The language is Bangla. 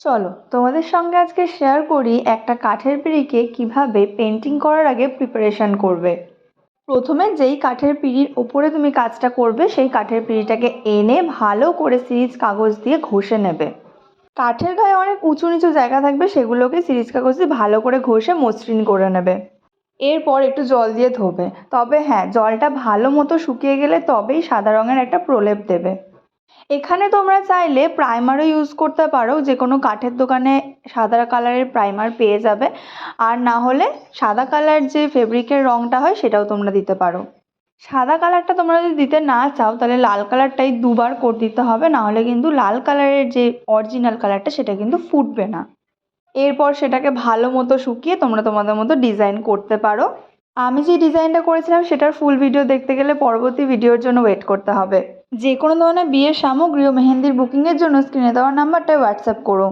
চলো তোমাদের সঙ্গে আজকে শেয়ার করি একটা কাঠের পিঁড়িকে কিভাবে পেন্টিং করার আগে প্রিপারেশন করবে। প্রথমে যেই কাঠের পিঁড়ির ওপরে তুমি কাজটা করবে সেই কাঠের পিঁড়িটাকে এনে ভালো করে সিরিজ কাগজ দিয়ে ঘষে নেবে। কাঠের গায়ে অনেক উঁচু নিচু জায়গা থাকবে, সেগুলোকে সিরিজ কাগজ দিয়ে ভালো করে ঘষে মসৃণ করে নেবে। এরপর একটু জল দিয়ে ধোবে, তবে হ্যাঁ, জলটা ভালো মতো শুকিয়ে গেলে তবেই সাদা রঙের একটা প্রলেপ দেবে। এখানে তোমরা চাইলে প্রাইমারও ইউজ করতে পারো, যে কোনো কাঠের দোকানে সাদা কালারের প্রাইমার পেয়ে যাবে। আর না হলে সাদা কালার যে ফেব্রিকের রঙটা হয় সেটাও তোমরা দিতে পারো। সাদা কালারটা তোমরা যদি দিতে না চাও তাহলে লাল কালারটাই দুবার কোট দিতে হবে, না হলে কিন্তু লাল কালারের যে অরিজিনাল কালারটা সেটা কিন্তু ফুটবে না। এরপর সেটাকে ভালো মতো শুকিয়ে তোমরা তোমাদের মতো ডিজাইন করতে পারো। আমি যে ডিজাইনটা করেছিলাম সেটার ফুল ভিডিও দেখতে গেলে পরবর্তী ভিডিওর জন্য ওয়েট করতে হবে। যে কোনো ধরনের বিয়ের সামগ্রী ও মেহেন্দির বুকিংয়ের জন্য স্ক্রিনে দেওয়া নাম্বারটায় হোয়াটসঅ্যাপ করো।